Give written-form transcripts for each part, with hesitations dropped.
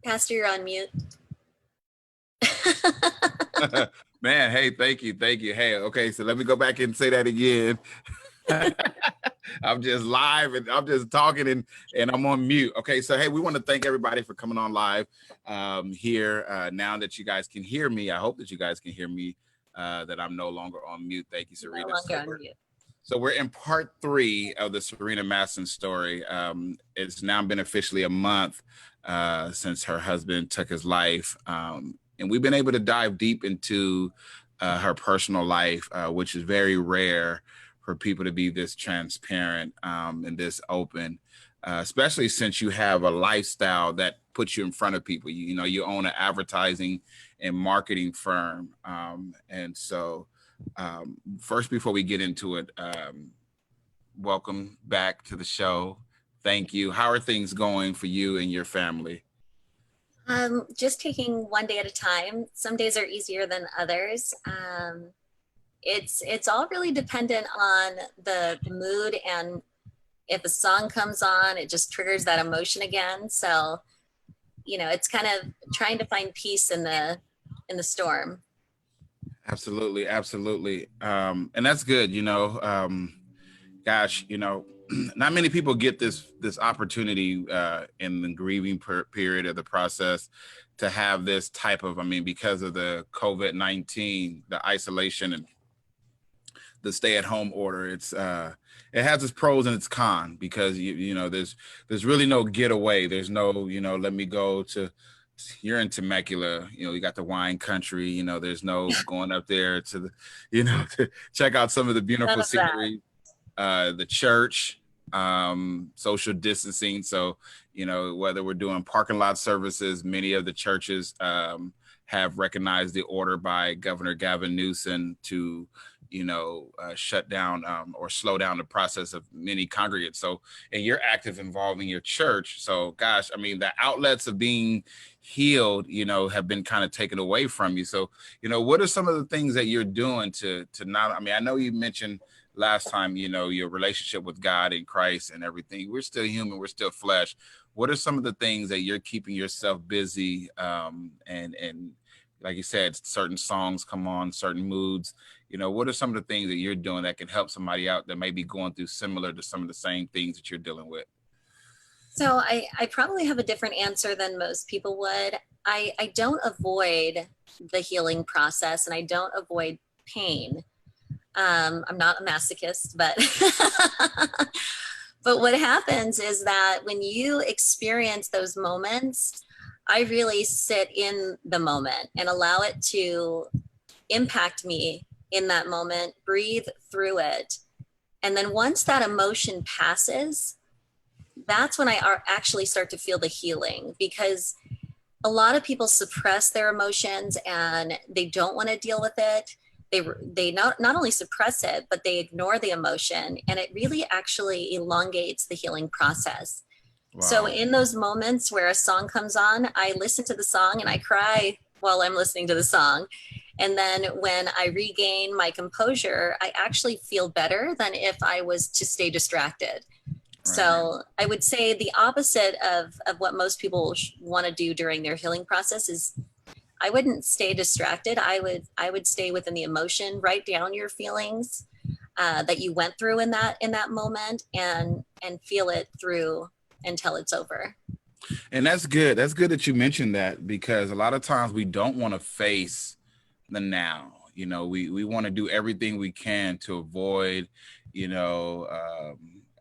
Pastor, you're on mute. Man, hey, thank you. Hey, okay, so let me go back and say that again. I'm just live and I'm just talking and I'm on mute. Okay, so hey, we want to thank everybody for coming on live here. Now that you guys can hear me, I hope that you guys can hear me, that I'm no longer on mute. Thank you, Serena. No longer on mute. So we're in part 3 of the Serena Masson story. It's now been officially a month since her husband took his life. And we've been able to dive deep into her personal life, which is very rare for people to be this transparent and this open, especially since you have a lifestyle that puts you in front of people. You know, you own an advertising and marketing firm. And so first, before we get into it, welcome back to the show. Thank you. How are things going for you and your family? Just taking one day at a time. Some days are easier than others. It's all really dependent on the mood, and if a song comes on, it just triggers that emotion again. So, you know, it's kind of trying to find peace in the storm. Absolutely. And that's good. You know, gosh, you know, not many people get this opportunity in the grieving period of the process to have this type of, I mean, because of the COVID-19, the isolation and the stay-at-home order, it's it has its pros and its cons, because you know there's really no getaway. There's no, you know, let me go to, you're in Temecula, you know, you got the wine country, you know, there's no going up there to the, you know, to check out some of the beautiful scenery, the church, social distancing. So, you know, whether we're doing parking lot services, many of the churches have recognized the order by Governor Gavin Newsom to, you know, shut down or slow down the process of many congregants. So, and you're active involving your church. So, gosh, I mean, the outlets of being healed, you know, have been kind of taken away from you. So, you know, what are some of the things that you're doing to not, I mean, I know you mentioned last time, you know, your relationship with God and Christ and everything. We're still human, we're still flesh. What are some of the things that you're keeping yourself busy? And like you said, certain songs come on, certain moods. You know, what are some of the things that you're doing that can help somebody out that may be going through similar to some of the same things that you're dealing with? So I probably have a different answer than most people would. I don't avoid the healing process, and I don't avoid pain. I'm not a masochist, but but what happens is that when you experience those moments, I really sit in the moment and allow it to impact me in that moment, breathe through it. And then once that emotion passes, that's when I actually start to feel the healing, because a lot of people suppress their emotions and they don't want to deal with it. They not only suppress it, but they ignore the emotion, and it really actually elongates the healing process. Wow. So in those moments where a song comes on, I listen to the song and I cry while I'm listening to the song. And then when I regain my composure, I actually feel better than if I was to stay distracted. Right. So I would say the opposite of what most people want to do during their healing process is, I wouldn't stay distracted. I would stay within the emotion, write down your feelings that you went through in that moment, and feel it through until it's over. And that's good. That's good that you mentioned that, because a lot of times we don't want to face the now. You know, we want to do everything we can to avoid, you know,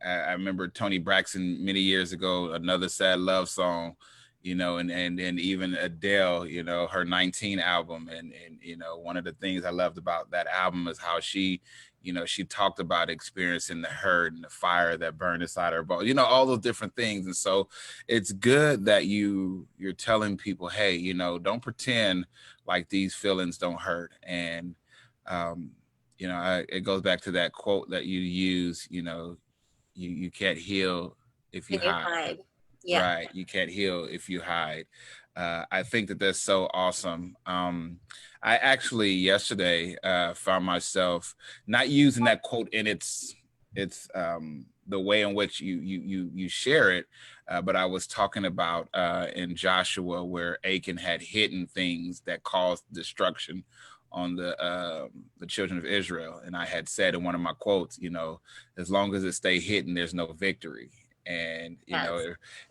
I remember Toni Braxton many years ago, Another Sad Love Song, you know, and even Adele, you know, her 19 album. And, you know, one of the things I loved about that album is how she, you know, she talked about experiencing the hurt and the fire that burned inside her bones, you know, all those different things. And so it's good that you're telling people, hey, you know, don't pretend like these feelings don't hurt. And, you know, it goes back to that quote that you use, you know, you can't heal if you hide. Yeah. Right. You can't heal if you hide. I think that that's so awesome. I actually yesterday found myself not using that quote in its the way in which you share it. But I was talking about in Joshua where Achan had hidden things that caused destruction on the children of Israel. And I had said in one of my quotes, as long as it stay hidden, there's no victory. And, Yes.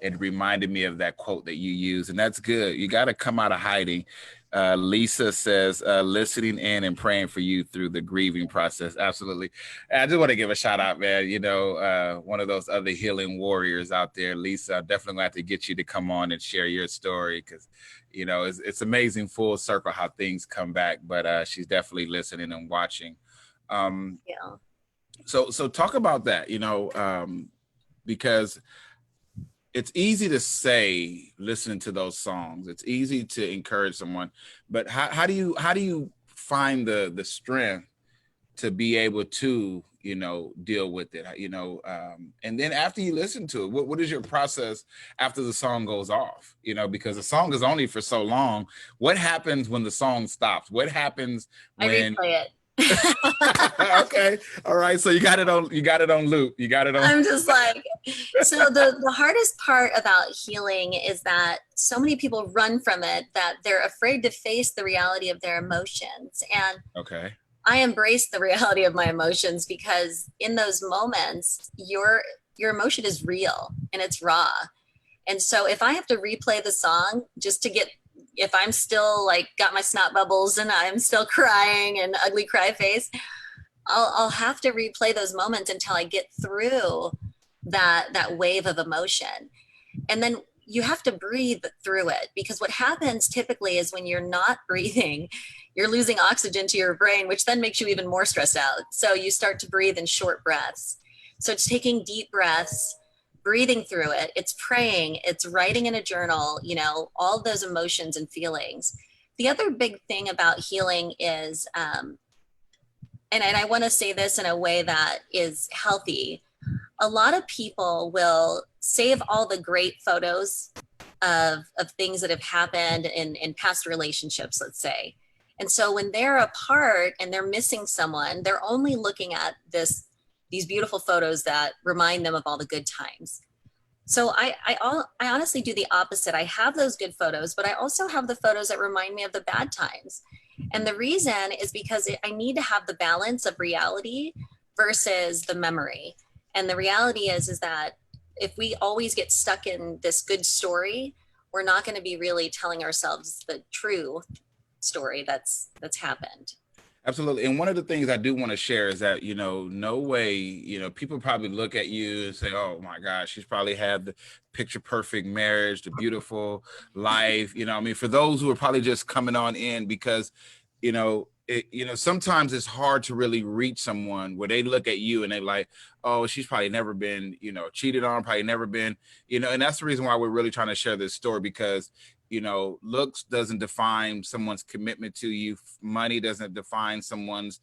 it reminded me of that quote that you use. And that's good. You got to come out of hiding. Lisa says, listening in and praying for you through the grieving process. Absolutely. I just want to give a shout out, man. One of those other healing warriors out there, Lisa. I'm definitely going to have to get you to come on and share your story because, it's amazing full circle how things come back. But she's definitely listening and watching. Yeah. So talk about that, because it's easy to say listening to those songs. It's easy to encourage someone, but how do you find the strength to be able to deal with it? And then after you listen to it, what is your process after the song goes off? Because the song is only for so long. What happens when the song stops? What happens when I replay it? Okay. All right. So you got it on loop. You got it on. I'm just like, so the hardest part about healing is that so many people run from it, that they're afraid to face the reality of their emotions. And Okay. I embrace the reality of my emotions because in those moments, your emotion is real and it's raw. And so if I have to replay the song just to get, if I'm still like got my snot bubbles and I'm still crying and ugly cry face, I'll have to replay those moments until I get through that wave of emotion. And then you have to breathe through it, because what happens typically is when you're not breathing, you're losing oxygen to your brain, which then makes you even more stressed out. So you start to breathe in short breaths. So it's taking deep breaths, breathing through it. It's praying, it's writing in a journal, all those emotions and feelings. The other big thing about healing is, and I want to say this in a way that is healthy. A lot of people will save all the great photos of things that have happened in past relationships, let's say. And so when they're apart and they're missing someone, they're only looking at these beautiful photos that remind them of all the good times. So I honestly do the opposite. I have those good photos, but I also have the photos that remind me of the bad times. And the reason is because I need to have the balance of reality versus the memory. And the reality is that if we always get stuck in this good story, we're not going to be really telling ourselves the true story that's happened. Absolutely. And one of the things I do want to share is that, no way, people probably look at you and say, oh my gosh, she's probably had the picture perfect marriage, the beautiful life. For those who are probably just coming on in, because, sometimes it's hard to really reach someone where they look at you and they're like, oh, she's probably never been, cheated on, probably never been, and that's the reason why we're really trying to share this story, because looks doesn't define someone's commitment to you. Money doesn't define someone's,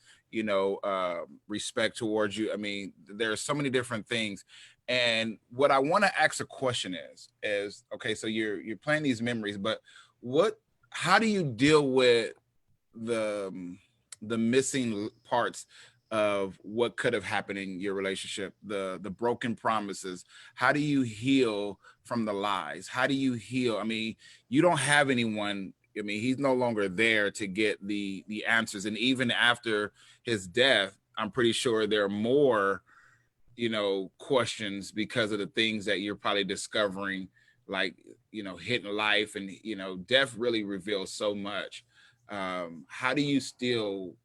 respect towards you. I mean, there are so many different things. And what I want to ask a question is, okay, so you're playing these memories, but how do you deal with the missing parts of what could have happened in your relationship, the broken promises? How do you heal from the lies? How do you heal? I mean, you don't have anyone. I mean, he's no longer there to get the answers. And even after his death, I'm pretty sure there are more, questions because of the things that you're probably discovering, like, hidden life, and, death really reveals so much. How do you still,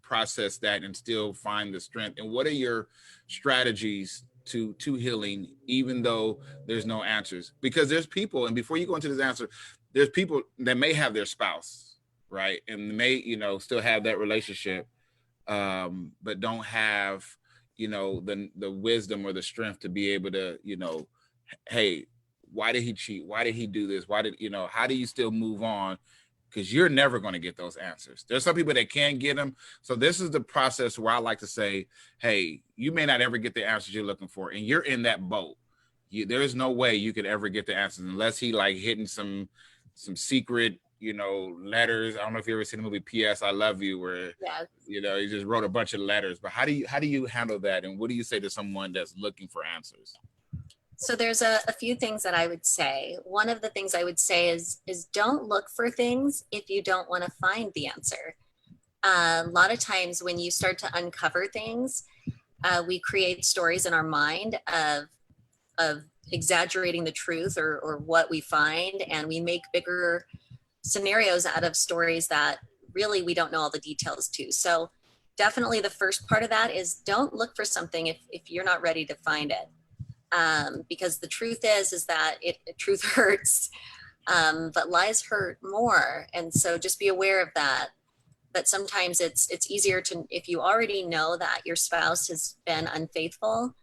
process that and still find the strength? And what are your strategies to healing, even though there's no answers? Because there's people, and before you go into this answer, there's people that may have their spouse, right, and may still have that relationship, but don't have the wisdom or the strength to be able to hey, why did he cheat? Why did he do this? Why did how do you still move on? Because you're never going to get those answers. There's some people that can get them. So this is the process where I like to say, hey, you may not ever get the answers you're looking for, and you're in that boat. There is no way you could ever get the answers unless he like hidden some secret letters. I don't know if you ever seen the movie P.S. I Love You, where Yeah. he just wrote a bunch of letters. But how do you handle that, and what do you say to someone that's looking for answers? So there's a few things that I would say. One of the things I would say is don't look for things if you don't want to find the answer. A lot of times when you start to uncover things, we create stories in our mind of exaggerating the truth or what we find, and we make bigger scenarios out of stories that really we don't know all the details to. So definitely the first part of that is don't look for something if you're not ready to find it. Because the truth is that truth hurts, but lies hurt more. And so just be aware of that. But sometimes it's easier to, if you already know that your spouse has been unfaithful,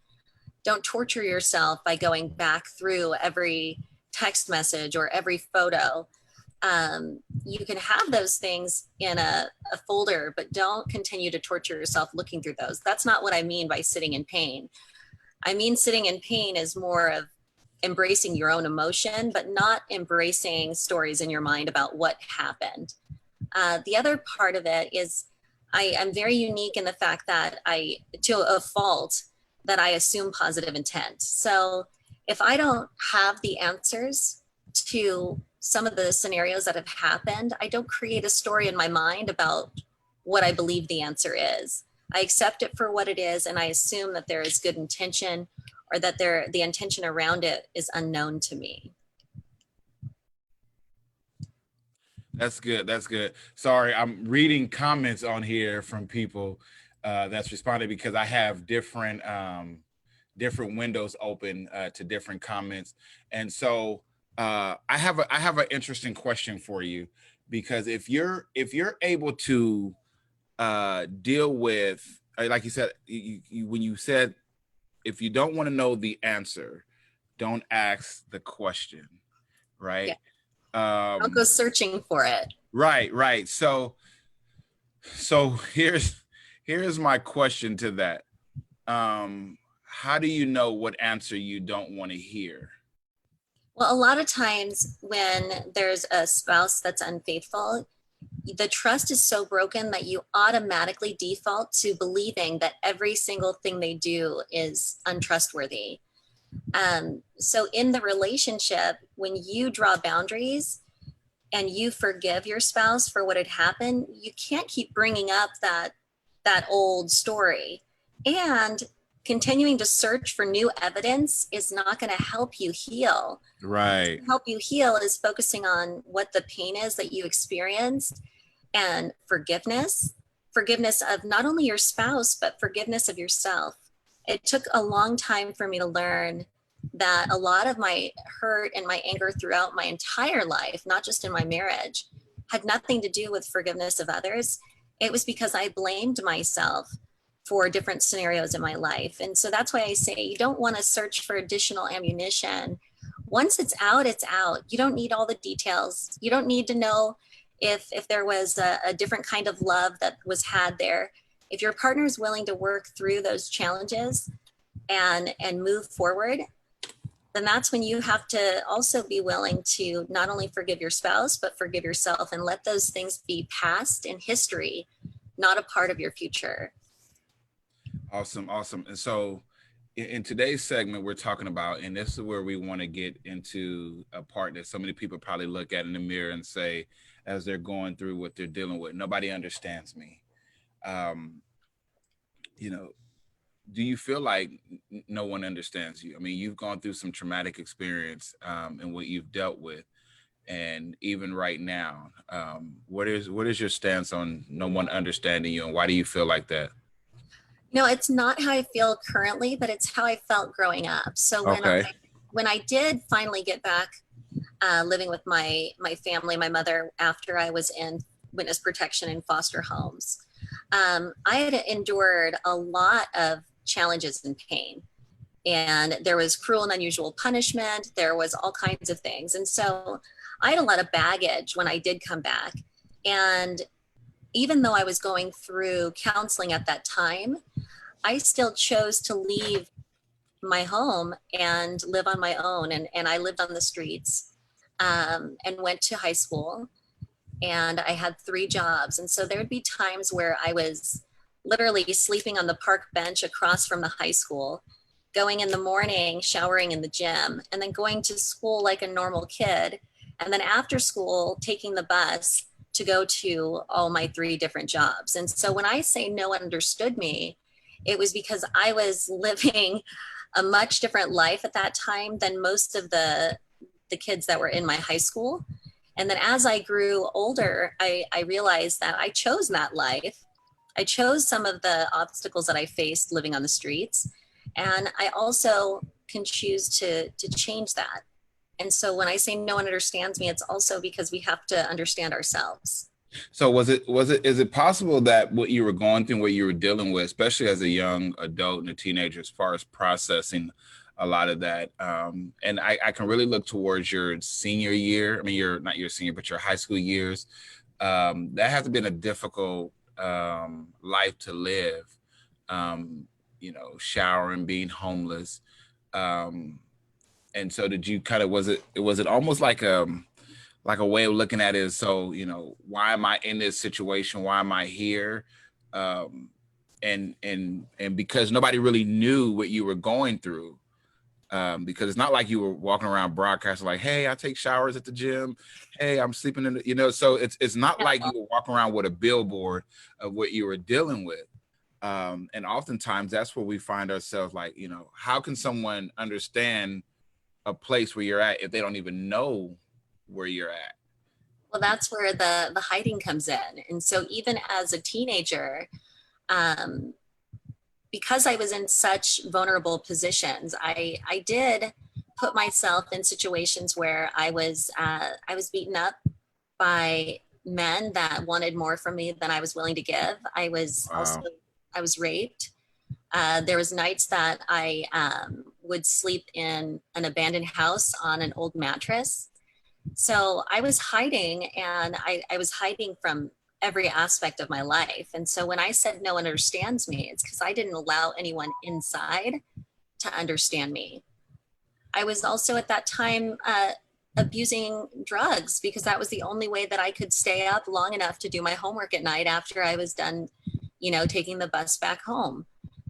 don't torture yourself by going back through every text message or every photo. You can have those things in a folder, but don't continue to torture yourself looking through those. That's not what I mean by sitting in pain. I mean, sitting in pain is more of embracing your own emotion, but not embracing stories in your mind about what happened. The other part of it is I am very unique in the fact that to a fault, that I assume positive intent. So if I don't have the answers to some of the scenarios that have happened, I don't create a story in my mind about what I believe the answer is. I accept it for what it is, and I assume that there is good intention, or that the intention around it is unknown to me. That's good. That's good. Sorry, I'm reading comments on here from people that's responding, because I have different windows open to different comments, and so I have an interesting question for you, because if you're able to deal with, like you said, when you said, if you don't want to know the answer, don't ask the question, right? Yeah. I'll go searching for it. Right. So here's my question to that. How do you know what answer you don't want to hear? Well, a lot of times when there's a spouse that's unfaithful, the trust is so broken that you automatically default to believing that every single thing they do is untrustworthy. So in the relationship, when you draw boundaries and you forgive your spouse for what had happened, you can't keep bringing up that old story. And continuing to search for new evidence is not going to help you heal. Right. To help you heal is focusing on what the pain is that you experienced, and forgiveness of not only your spouse, but forgiveness of yourself. It took a long time for me to learn that a lot of my hurt and my anger throughout my entire life, not just in my marriage, had nothing to do with forgiveness of others. It was because I blamed myself for different scenarios in my life. And so that's why I say you don't want to search for additional ammunition. Once it's out, it's out. You don't need all the details. You don't need to know if there was a different kind of love that was had there. If your partner is willing to work through those challenges and move forward, then that's when you have to also be willing to not only forgive your spouse, but forgive yourself, and let those things be past in history, not a part of your future. Awesome. And so in today's segment, we're talking about, and this is where we want to get into a part that so many people probably look at in the mirror and say, as they're going through what they're dealing with, nobody understands me. Do you feel like no one understands you? I mean, you've gone through some traumatic experience and what you've dealt with. And even right now, what is your stance on no one understanding you, and why do you feel like that? It's not how I feel currently, but it's how I felt growing up. So Okay. when I did finally get back living with my family, my mother, after I was in witness protection in foster homes, I had endured a lot of challenges and pain. And there was cruel and unusual punishment. There was all kinds of things. And so I had a lot of baggage when I did come back. And even though I was going through counseling at that time, I still chose to leave my home and live on my own. And I lived on the streets and went to high school. and I had 3 jobs. And so there would be times where I was literally sleeping on the park bench across from the high school, going in the morning, showering in the gym, and then going to school like a normal kid. And then after school, taking the bus to go to all my 3 different jobs. And so when I say no one understood me, it was because I was living a much different life at that time than most of the kids that were in my high school. And then as I grew older, I realized that I chose that life. I chose some of the obstacles that I faced living on the streets. And I also can choose to change that. And so when I say no one understands me, it's also because we have to understand ourselves. So is it possible that what you were going through, what you were dealing with, especially as a young adult and a teenager, as far as processing a lot of that, and I can really look towards your senior year. I mean, you're not your senior, but your high school years. That has been a difficult life to live. Showering, being homeless. Um, and so did you kind of, was it almost like a way of looking at it is, so, why am I in this situation? Why am I here? Um, and because nobody really knew what you were going through, because it's not like you were walking around broadcasting like, hey, I take showers at the gym. Hey, I'm sleeping in so it's not like you were walking around with a billboard of what you were dealing with. And oftentimes that's where we find ourselves, like, how can someone understand a place where you're at if they don't even know where you're at? Well, that's where the hiding comes in. And so even as a teenager, um, because I was in such vulnerable positions, I did put myself in situations where I was beaten up by men that wanted more from me than I was willing to give. I was also Wow. I was raped. There was nights that I would sleep in an abandoned house on an old mattress. So I was hiding, and I was hiding from every aspect of my life. And so when I said no one understands me, it's because I didn't allow anyone inside to understand me. I was also at that time abusing drugs because that was the only way that I could stay up long enough to do my homework at night after I was done, taking the bus back home.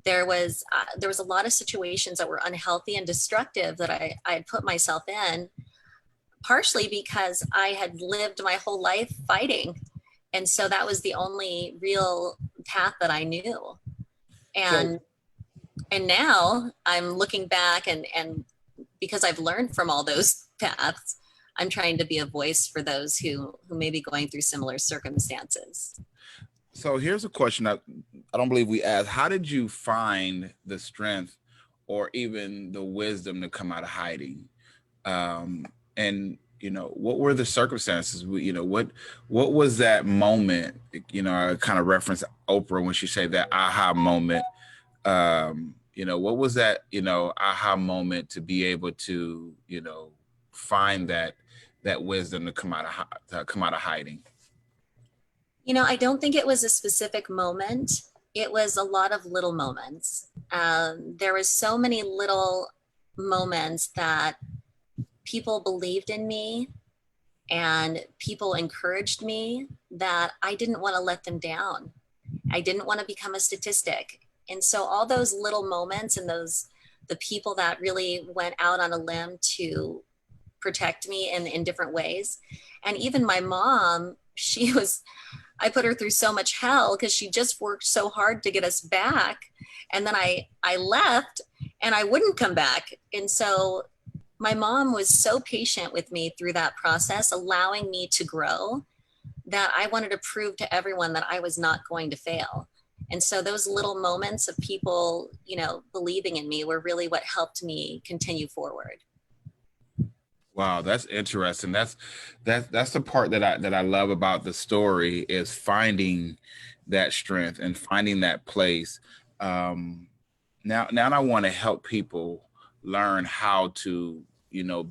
There was a lot of situations that were unhealthy and destructive that I had put myself in, partially because I had lived my whole life fighting. And so that was the only real path that I knew. So, And now I'm looking back, and because I've learned from all those paths, I'm trying to be a voice for those who may be going through similar circumstances. so here's a question I don't believe we asked. How did you find the strength or even the wisdom to come out of hiding? And what were the circumstances? What was that moment? I kind of reference Oprah when she said that aha moment. What was that aha moment to be able to find that wisdom to come out of hiding? I don't think it was a specific moment. It was a lot of little moments. There was so many little moments that people believed in me and people encouraged me that I didn't want to let them down. I didn't want to become a statistic. And so all those little moments and the people that really went out on a limb to protect me in different ways. And even my mom, I put her through so much hell because she just worked so hard to get us back. And then I left and I wouldn't come back. And so my mom was so patient with me through that process, allowing me to grow, that I wanted to prove to everyone that I was not going to fail. And so those little moments of people, believing in me were really what helped me continue forward. Wow, that's interesting. That's the part that I love about the story, is finding that strength and finding that place. Um, now I want to help people learn how to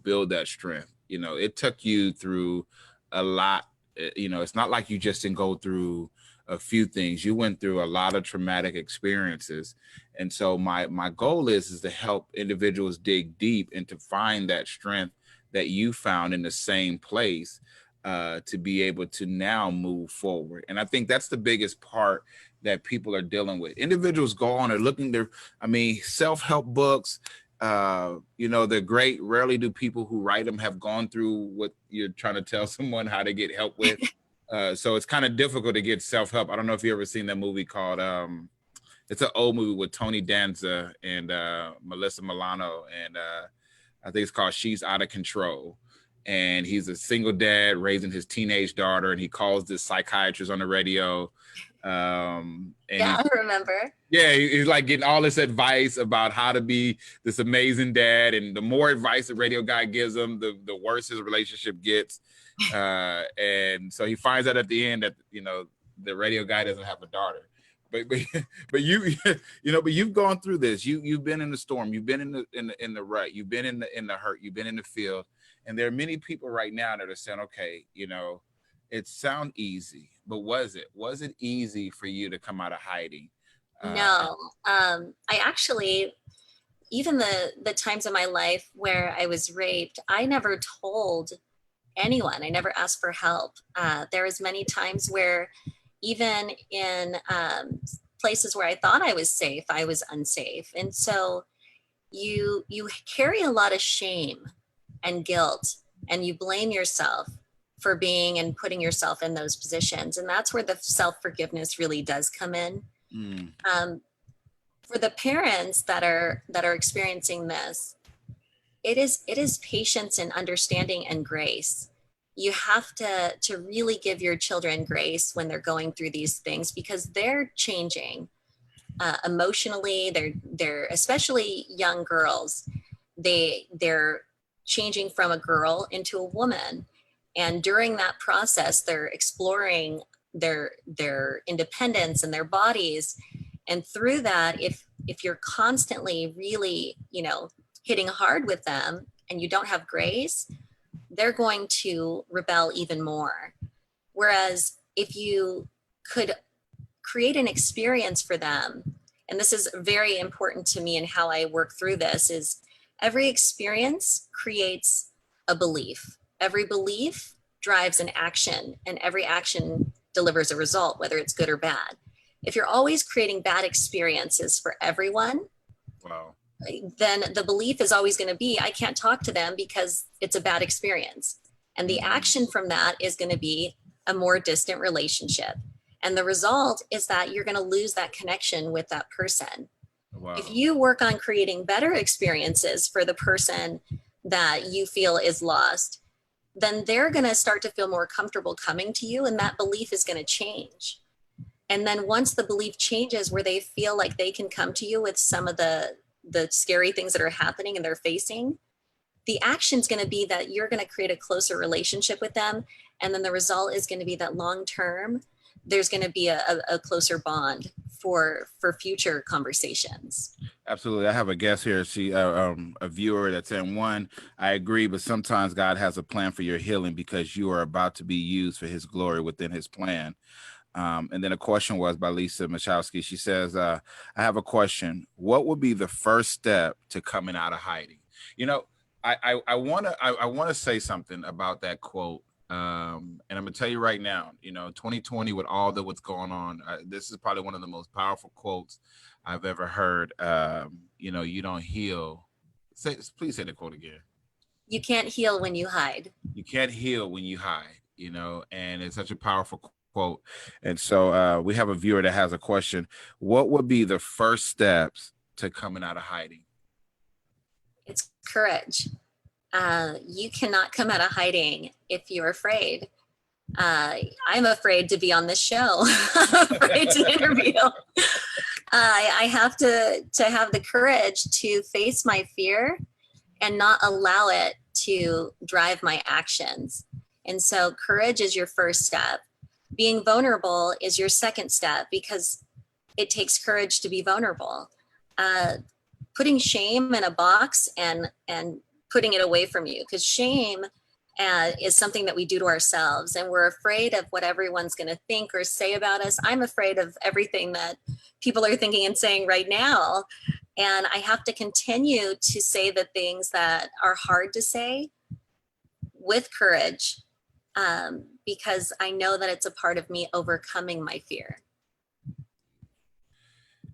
build that strength. It took you through a lot. It's not like you just didn't go through a few things. You went through a lot of traumatic experiences, and so my goal is to help individuals dig deep and to find that strength that you found in the same place. to be able to now move forward. And I think that's the biggest part that people are dealing with. Individuals go on, are looking to, I mean, self-help books, they're great. Rarely do people who write them have gone through what you're trying to tell someone how to get help with. So it's kind of difficult to get self-help. I don't know if you ever seen that movie called, it's an old movie with Tony Danza and Melissa Milano. And I think it's called She's Out of Control. And he's a single dad raising his teenage daughter. And he calls this psychiatrist on the radio. I remember. Yeah, he's like getting all this advice about how to be this amazing dad. And the more advice the radio guy gives him, the worse his relationship gets. And so he finds out at the end that, the radio guy doesn't have a daughter. But you've gone through this. You've been in the storm. You've been in the rut. You've been in the hurt. You've been in the field. And there are many people right now that are saying, okay, it sounds easy, but was it easy for you to come out of hiding? No, I actually, even the times in my life where I was raped, I never told anyone. I never asked for help. There was many times where even in places where I thought I was safe, I was unsafe. And so you carry a lot of shame and guilt, and you blame yourself for being and putting yourself in those positions. And that's where the self-forgiveness really does come in. For the parents that are experiencing this, it is patience and understanding and grace. You have to really give your children grace when they're going through these things, because they're changing emotionally. They're especially young girls. They're changing from a girl into a woman. And during that process, they're exploring their independence and their bodies. And through that, if you're constantly really, hitting hard with them and you don't have grace, they're going to rebel even more. Whereas if you could create an experience for them, and this is very important to me and how I work through this, is every experience creates a belief. Every belief drives an action, and every action delivers a result, whether it's good or bad. If you're always creating bad experiences for everyone, wow, then the belief is always going to be, I can't talk to them because it's a bad experience. And the action from that is going to be a more distant relationship. And the result is that you're going to lose that connection with that person. wow. If you work on creating better experiences for the person that you feel is lost, then they're going to start to feel more comfortable coming to you, and that belief is going to change. And then once the belief changes where they feel like they can come to you with some of the scary things that are happening and they're facing, the action is going to be that you're going to create a closer relationship with them. And then the result is going to be that long term, there's going to be a closer bond for future conversations. Absolutely. I have a guest here. She, a viewer that's in one. I agree, but sometimes God has a plan for your healing because you are about to be used for his glory within his plan. And then a question was by Lisa Machowski. She says, I have a question. What would be the first step to coming out of hiding? I want to say something about that quote. And I'm gonna tell you right now, 2020 with all what's going on, this is probably one of the most powerful quotes I've ever heard. You don't heal. Please say the quote again. You can't heal when you hide. You can't heal when you hide, and it's such a powerful quote. And so we have a viewer that has a question. What would be the first steps to coming out of hiding? It's courage. You cannot come out of hiding if you're afraid. I'm afraid to be on this show. I'm afraid to interview. I have to have the courage to face my fear and not allow it to drive my actions. And so courage is your first step. Being vulnerable is your second step, because it takes courage to be vulnerable. Putting shame in a box and putting it away from you, because shame is something that we do to ourselves, and we're afraid of what everyone's going to think or say about us. I'm afraid of everything that people are thinking and saying right now. And I have to continue to say the things that are hard to say with courage, because I know that it's a part of me overcoming my fear.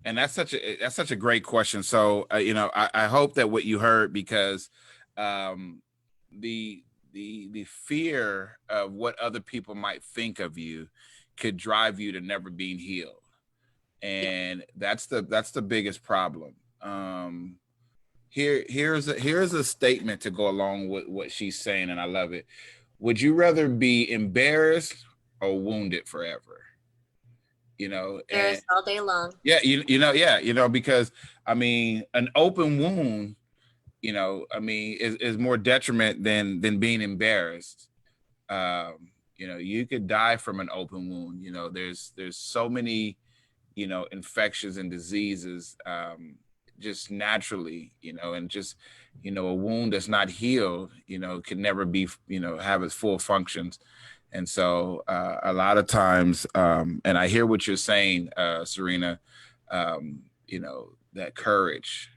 And that's such a great question. So I hope that what you heard, because the fear of what other people might think of you could drive you to never being healed, and that's the biggest problem. Here's a statement to go along with what she's saying, and I love it. Would you rather be embarrassed or wounded forever? And There's all day long. yeah, because I mean, an open wound, is more detriment than being embarrassed. You could die from an open wound. There's so many, infections and diseases, just naturally, and just, a wound that's not healed, can never be, have its full functions. And so a lot of times, and I hear what you're saying, Serena, that courage,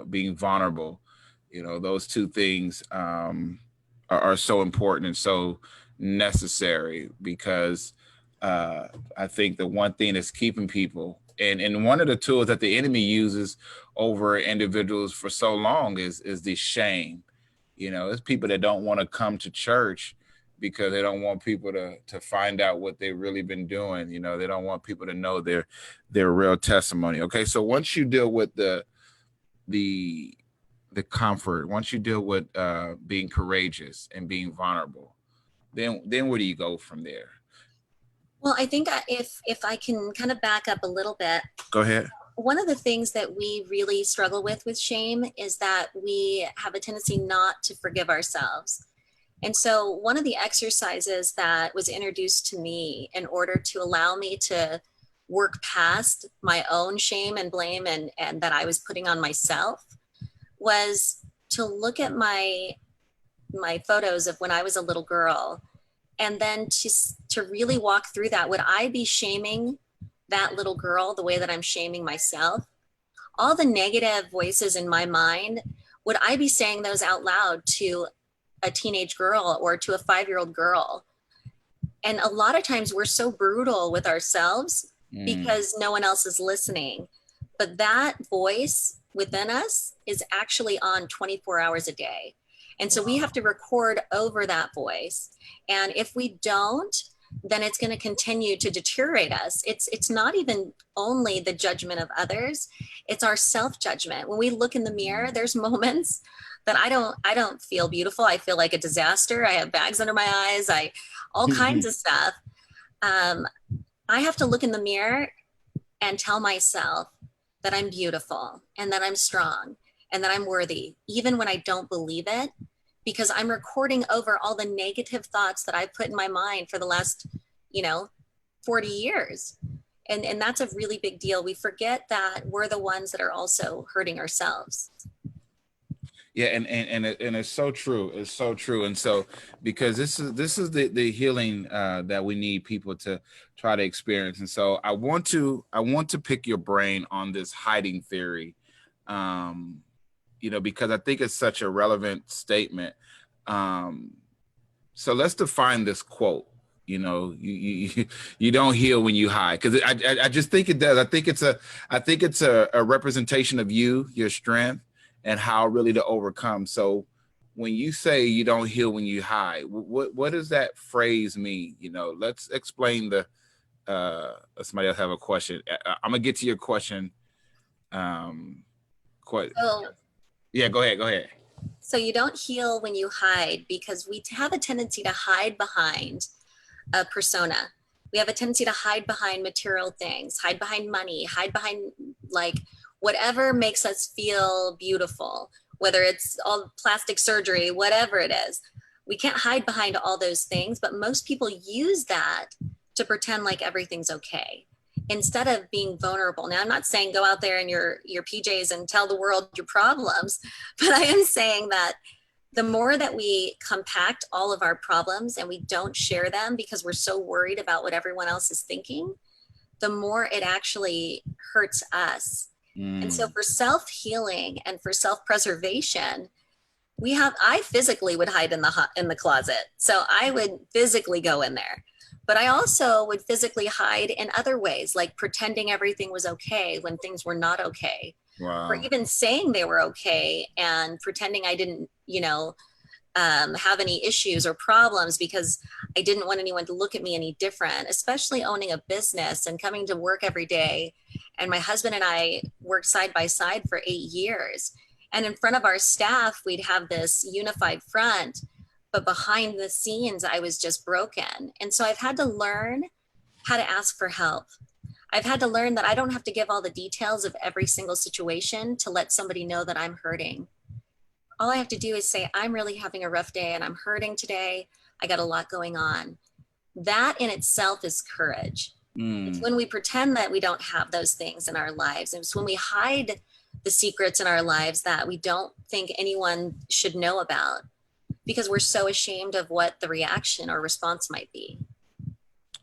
being vulnerable, those two things are so important and so necessary, because I think the one thing that's keeping people, and one of the tools that the enemy uses over individuals for so long is the shame. It's people that don't want to come to church because they don't want people to find out what they've really been doing. They don't want people to know their real testimony. Okay, so once you deal with the comfort, once you deal with being courageous and being vulnerable, then where do you go from there? Well, I think if I can kind of back up a little bit. Go ahead. One of the things that we really struggle with shame is that we have a tendency not to forgive ourselves. And so one of the exercises that was introduced to me in order to allow me to work past my own shame and blame and that I was putting on myself was to look at my photos of when I was a little girl, and then to really walk through that. Would I be shaming that little girl the way that I'm shaming myself? All the negative voices in my mind, would I be saying those out loud to a teenage girl or to a 5-year-old girl? And a lot of times we're so brutal with ourselves because no one else is listening. But that voice within us is actually on 24 hours a day. And so we have to record over that voice. And if we don't, then it's going to continue to deteriorate us. It's not even only the judgment of others, it's our self-judgment. When we look in the mirror, there's moments that I don't feel beautiful. I feel like a disaster. I have bags under my eyes. All kinds of stuff. I have to look in the mirror and tell myself that I'm beautiful and that I'm strong and that I'm worthy, even when I don't believe it, because I'm recording over all the negative thoughts that I've put in my mind for the last, 40 years. And that's a really big deal. We forget that we're the ones that are also hurting ourselves. Yeah, and it's so true. It's so true. And so, because this is the healing that we need people to try to experience. And so I want to pick your brain on this hiding theory, because I think it's such a relevant statement. So let's define this quote. You don't heal when you hide, because I just think it does. I think it's a representation of you, your strength, and how really to overcome. So when you say you don't heal when you hide, what does that phrase mean? Let's explain somebody else have a question. I'm gonna get to your question. Yeah, go ahead. So you don't heal when you hide, because we have a tendency to hide behind a persona. We have a tendency to hide behind material things, hide behind money, hide behind like whatever makes us feel beautiful, whether it's all plastic surgery, whatever it is. We can't hide behind all those things, but most people use that to pretend like everything's okay instead of being vulnerable. Now, I'm not saying go out there in your PJs and tell the world your problems, but I am saying that the more that we compact all of our problems and we don't share them because we're so worried about what everyone else is thinking, the more it actually hurts us. And so for self-healing and for self-preservation, I physically would hide in the closet. So I would physically go in there. But I also would physically hide in other ways, like pretending everything was okay when things were not okay, or Wow. even saying they were okay and pretending I didn't, have any issues or problems because I didn't want anyone to look at me any different, especially owning a business and coming to work every day. And my husband and I worked side by side for 8 years. And in front of our staff, we'd have this unified front, but behind the scenes, I was just broken. And so I've had to learn how to ask for help. I've had to learn that I don't have to give all the details of every single situation to let somebody know that I'm hurting. All I have to do is say, I'm really having a rough day and I'm hurting today. I got a lot going on. That in itself is courage. It's Mm, when we pretend that we don't have those things in our lives. It's when we hide the secrets in our lives that we don't think anyone should know about because we're so ashamed of what the reaction or response might be.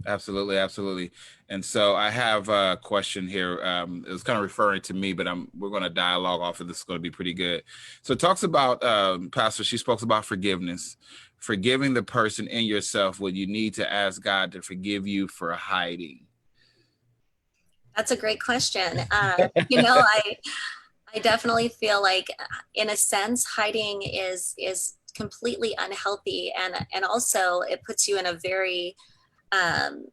absolutely, absolutely. And so I have a question here. It's kind of referring to me, but we're going to dialogue off of this. It's going to be pretty good. So it talks about Pastor. She spoke about forgiveness, forgiving the person in yourself when you need to ask God to forgive you for hiding. That's a great question. I definitely feel like, in a sense, hiding is completely unhealthy, and also it puts you in a very um,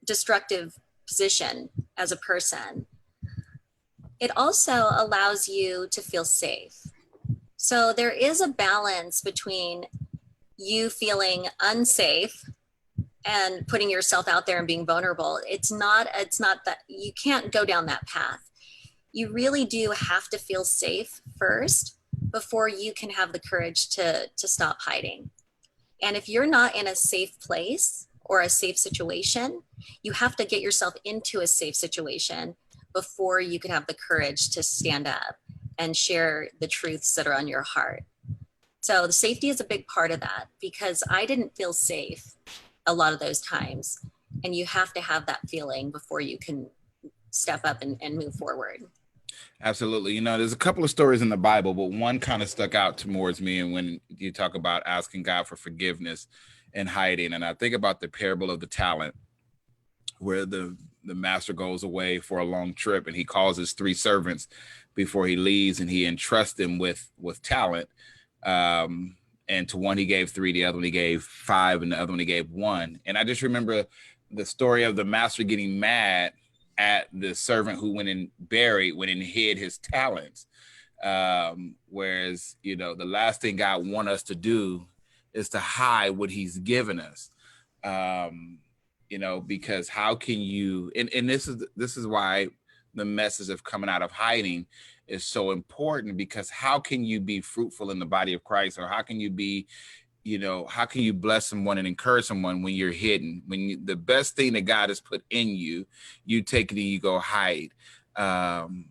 destructive position as a person. It also allows you to feel safe. So there is a balance between you feeling unsafe and putting yourself out there and being vulnerable. It's not that you can't go down that path. You really do have to feel safe first before you can have the courage to stop hiding. And if you're not in a safe place or a safe situation, you have to get yourself into a safe situation before you can have the courage to stand up and share the truths that are on your heart. So the safety is a big part of that because I didn't feel safe a lot of those times. And you have to have that feeling before you can step up and move forward. Absolutely. There's a couple of stories in the Bible, but one kind of stuck out towards me. And when you talk about asking God for forgiveness and hiding, and I think about the parable of the talent, where the master goes away for a long trip and he calls his three servants before he leaves, and he entrusts them with talent. And to one he gave three, the other one he gave five, and the other one he gave one. And I just remember the story of the master getting mad at the servant who went and hid his talents. Whereas, the last thing God wants us to do is to hide what he's given us. Because how can you, and this is why the message of coming out of hiding is so important, because how can you be fruitful in the body of Christ, or how can you be, how can you bless someone and encourage someone when you're hidden, the best thing that God has put in you, you take it and you go hide. And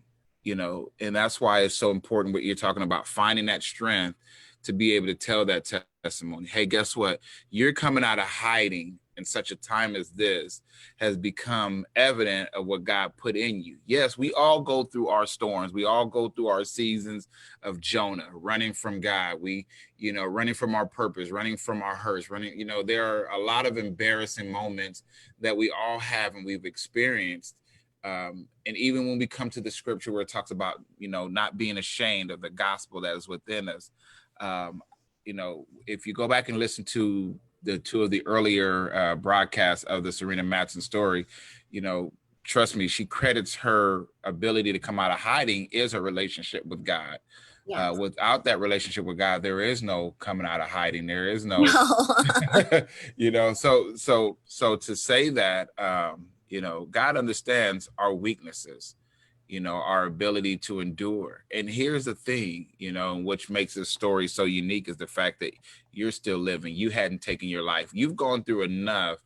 that's why it's so important what you're talking about, finding that strength to be able to tell that testimony. Hey, guess what? You're coming out of hiding in such a time as this has become evident of what God put in you. Yes, we all go through our storms. We all go through our seasons of Jonah, running from God. We, running from our purpose, running from our hurts, there are a lot of embarrassing moments that we all have and we've experienced. And even when we come to the scripture where it talks about, not being ashamed of the gospel that is within us, if you go back and listen to the two of the earlier broadcasts of the Serena Matson story, trust me, she credits her ability to come out of hiding is her relationship with God. Yes. Without that relationship with God, there is no coming out of hiding. There is no, so to say that, God understands our weaknesses, our ability to endure. And here's the thing, which makes this story so unique is the fact that you're still living. You hadn't taken your life. You've gone through enough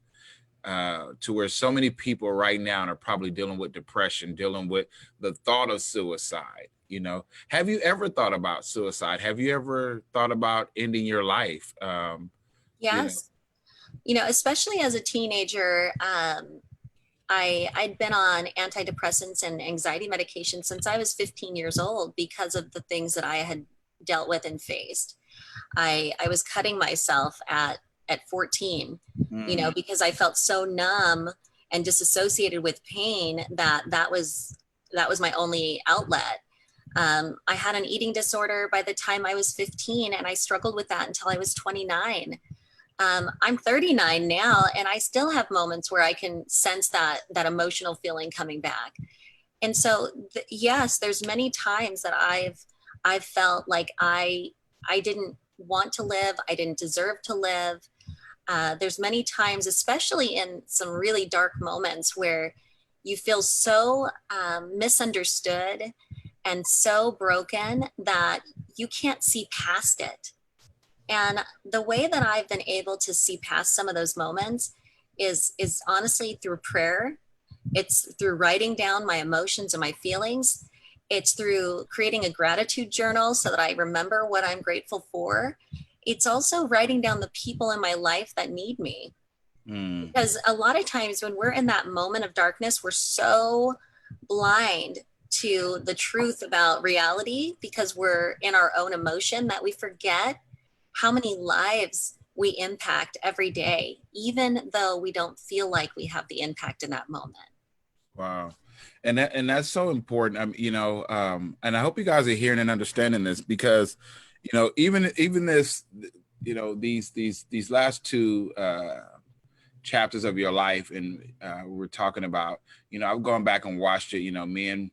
to where so many people right now are probably dealing with depression, dealing with the thought of suicide. Have you ever thought about suicide? Have you ever thought about ending your life? Yes. Especially as a teenager, I'd been on antidepressants and anxiety medication since I was 15 years old because of the things that I had dealt with and faced. I was cutting myself at 14, Mm. because I felt so numb and disassociated with pain that was my only outlet. I had an eating disorder by the time I was 15, and I struggled with that until I was 29. I'm 39 now, and I still have moments where I can sense that emotional feeling coming back. And so, yes, there's many times that I've felt like I didn't want to live, I didn't deserve to live. There's many times, especially in some really dark moments, where you feel so misunderstood and so broken that you can't see past it. And the way that I've been able to see past some of those moments is honestly through prayer. It's through writing down my emotions and my feelings. It's through creating a gratitude journal so that I remember what I'm grateful for. It's also writing down the people in my life that need me. Mm. Because a lot of times when we're in that moment of darkness, we're so blind to the truth about reality because we're in our own emotion that we forget how many lives we impact every day, even though we don't feel like we have the impact in that moment. Wow. And that's so important. And I hope you guys are hearing and understanding this, because, even this, these last two chapters of your life, and we're talking about, I've gone back and watched it, me and,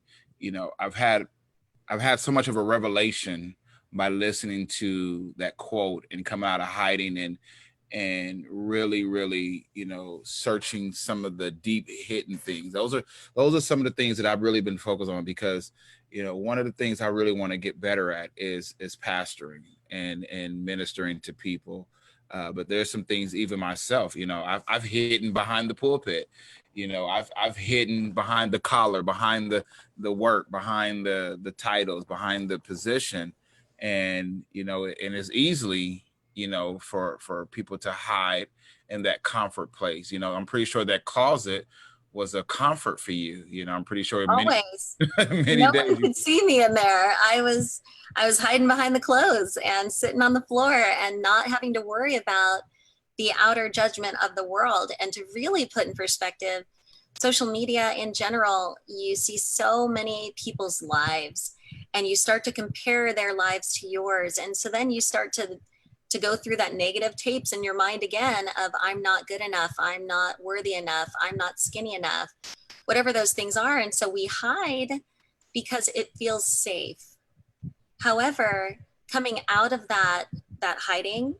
I've had so much of a revelation by listening to that quote and coming out of hiding and really, really, searching some of the deep hidden things. Those are some of the things that I've really been focused on, because, one of the things I really want to get better at is pastoring and ministering to people. But there's some things, even myself, I've hidden behind the pulpit. I've hidden behind the collar, behind the work, behind the titles, behind the position. And, and it's easily, for people to hide in that comfort place. I'm pretty sure that closet was a comfort for you. I'm pretty sure Always. many No days one could see me in there. I was hiding behind the clothes and sitting on the floor and not having to worry about the outer judgment of the world. And to really put in perspective, social media in general, you see so many people's lives and you start to compare their lives to yours. And so then you start to go through that negative tapes in your mind again of I'm not good enough, I'm not worthy enough, I'm not skinny enough, whatever those things are. And so we hide because it feels safe. However, coming out of that hiding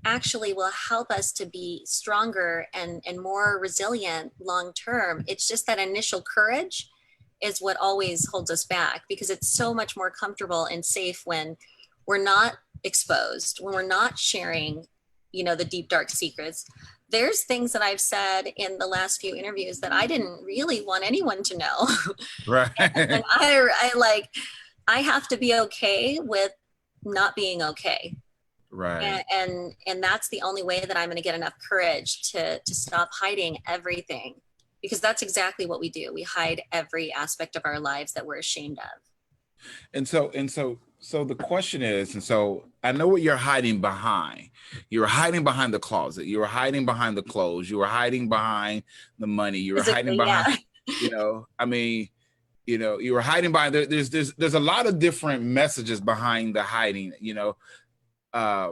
actually will help us to be stronger and more resilient long term. It's just that initial courage is what always holds us back, because it's so much more comfortable and safe when we're not exposed, when we're not sharing, the deep, dark secrets. There's things that I've said in the last few interviews that I didn't really want anyone to know. right. And I have to be okay with not being okay. Right. And that's the only way that I'm going to get enough courage to stop hiding everything, because that's exactly what we do. We hide every aspect of our lives that we're ashamed of. And so the question is, and so I know what you're hiding behind. You're hiding behind the closet. You were hiding behind the clothes. You were hiding behind the money. You were hiding Physically, behind, yeah. You were hiding behind, there's a lot of different messages behind the hiding, I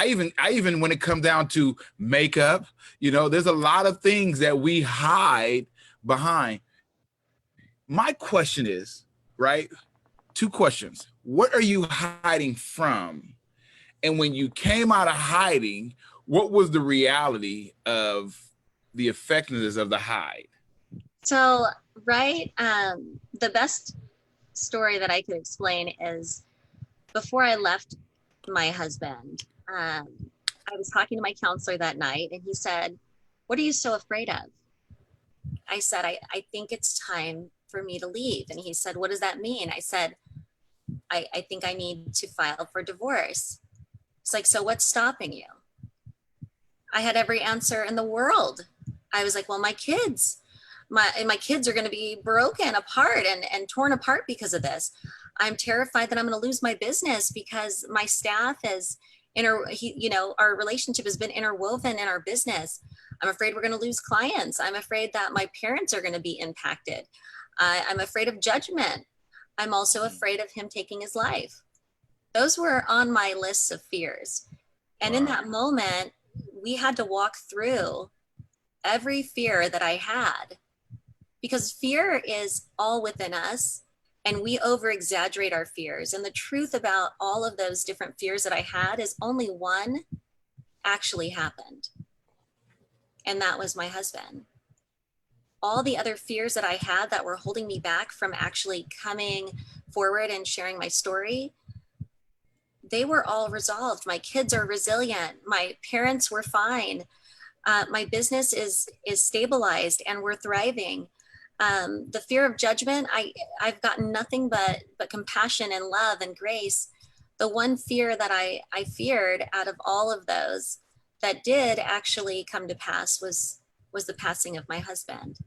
even when it comes down to makeup, there's a lot of things that we hide behind. My question is, right? Two questions. What are you hiding from? And when you came out of hiding, what was the reality of the effectiveness of the hide? So, right, the best story that I could explain is before I left my husband, I was talking to my counselor that night, and he said, "What are you so afraid of?" I said, I think it's time for me to leave. And he said, "What does that mean?" I said, I think I need to file for divorce. It's like, "So what's stopping you?" I had every answer in the world. I was like, "Well, my kids. My kids are going to be broken apart and torn apart because of this." I'm terrified that I'm going to lose my business because my staff is our relationship has been interwoven in our business. I'm afraid we're going to lose clients. I'm afraid that my parents are going to be impacted. I'm afraid of judgment. I'm also afraid of him taking his life. Those were on my list of fears. And in Wow. that moment, we had to walk through every fear that I had, because fear is all within us and we over exaggerate our fears. And the truth about all of those different fears that I had is only one actually happened. And that was my husband. All the other fears that I had that were holding me back from actually coming forward and sharing my story, they were all resolved. My kids are resilient. My parents were fine. My business is stabilized and we're thriving. The fear of judgment, I've gotten nothing but compassion and love and grace. The one fear that I feared out of all of those that did actually come to pass was the passing of my husband.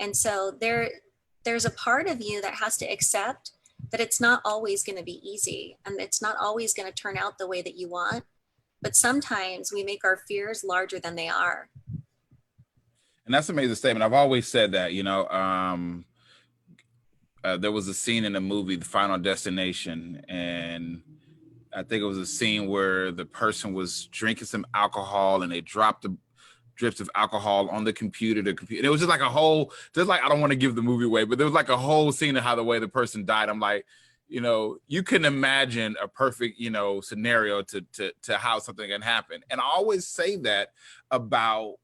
And so there's a part of you that has to accept that it's not always going to be easy and it's not always going to turn out the way that you want. But sometimes we make our fears larger than they are. And that's an amazing statement. I've always said that, there was a scene in the movie, The Final Destination, and I think it was a scene where the person was drinking some alcohol and they dropped the drips of alcohol on the computer. And it was just like I don't want to give the movie away, but there was like a whole scene of how the way the person died. I'm like, you can imagine a perfect, scenario to how something can happen. And I always say that about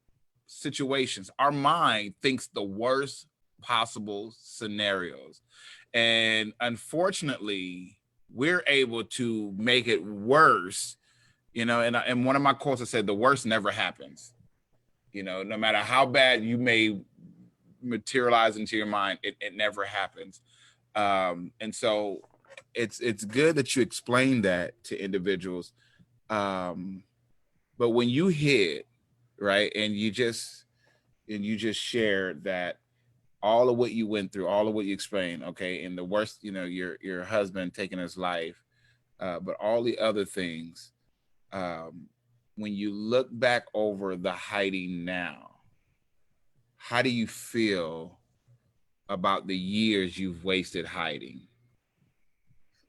situations. Our mind thinks the worst possible scenarios. And unfortunately, we're able to make it worse, and one of my quotes I said, the worst never happens. No matter how bad you may materialize into your mind, it never happens. And so it's good that you explain that to individuals. But when you hit, right, and you just shared that all of what you went through, all of what you explained, okay, and the worst, your husband taking his life, but all the other things, when you look back over the hiding now, how do you feel about the years you've wasted hiding?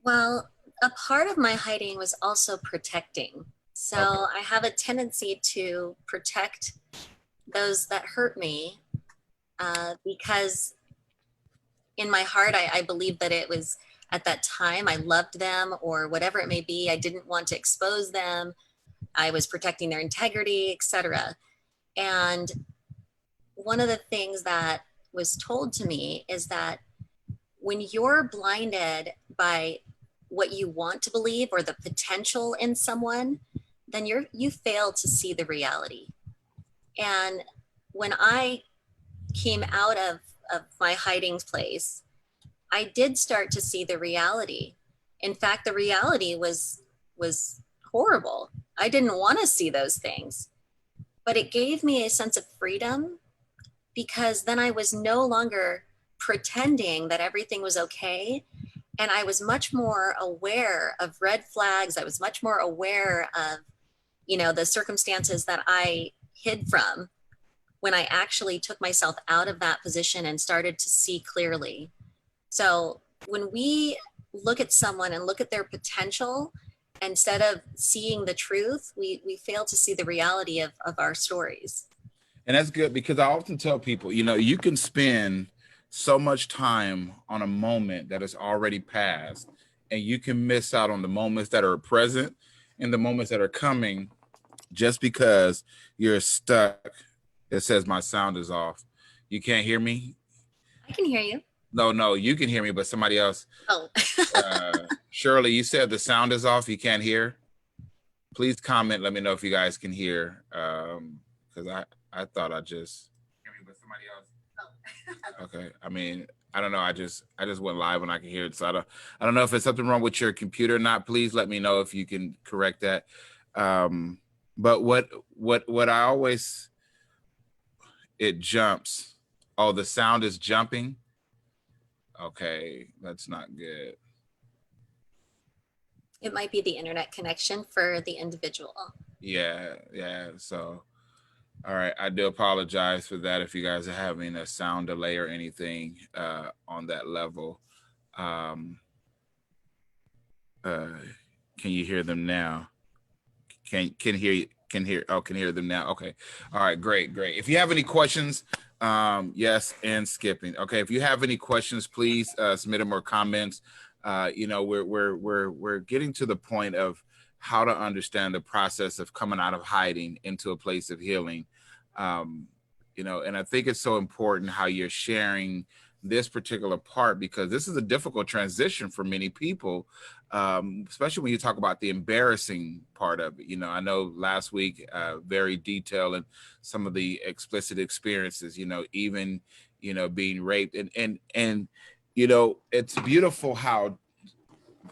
Well, a part of my hiding was also protecting. So Okay. I have a tendency to protect those that hurt me, because in my heart, I believe that it was at that time I loved them or whatever it may be. I didn't want to expose them. I was protecting their integrity, etc. And one of the things that was told to me is that when you're blinded by what you want to believe or the potential in someone, then you fail to see the reality. And when I came out of my hiding place, I did start to see the reality. In fact, the reality was horrible. I didn't want to see those things, but it gave me a sense of freedom, because then I was no longer pretending that everything was okay. And I was much more aware of red flags. I was much more aware of, the circumstances that I hid from, when I actually took myself out of that position and started to see clearly. So when we look at someone and look at their potential, instead of seeing the truth, we fail to see the reality of our stories. And that's good, because I often tell people, you can spend so much time on a moment that has already passed, and you can miss out on the moments that are present and the moments that are coming, just because you're stuck. It says my sound is off. You can't hear me? I can hear you. No, you can hear me, but somebody else. Oh, Shirley, you said the sound is off. You can't hear? Please comment. Let me know if you guys can hear. Because I thought I just hear me, but somebody else. Okay. I mean, I don't know. I just went live and I can hear it. So I don't know if there's something wrong with your computer or not. Please let me know if you can correct that. But what I always, it jumps. Oh, the sound is jumping. Okay, that's not good. It might be the internet connection for the individual. Yeah, yeah. So, all right, I do apologize for that if you guys are having a sound delay or anything on that level. Um, uh, can you hear them now? Can hear them now. Okay. All right, great. If you have any questions, yes, and skipping. Okay, if you have any questions, please submit them or comments. We're getting to the point of how to understand the process of coming out of hiding into a place of healing. And I think it's so important how you're sharing this particular part, because this is a difficult transition for many people, especially when you talk about the embarrassing part of it. I know last week, very detailed and some of the explicit experiences, even, being raped and it's beautiful how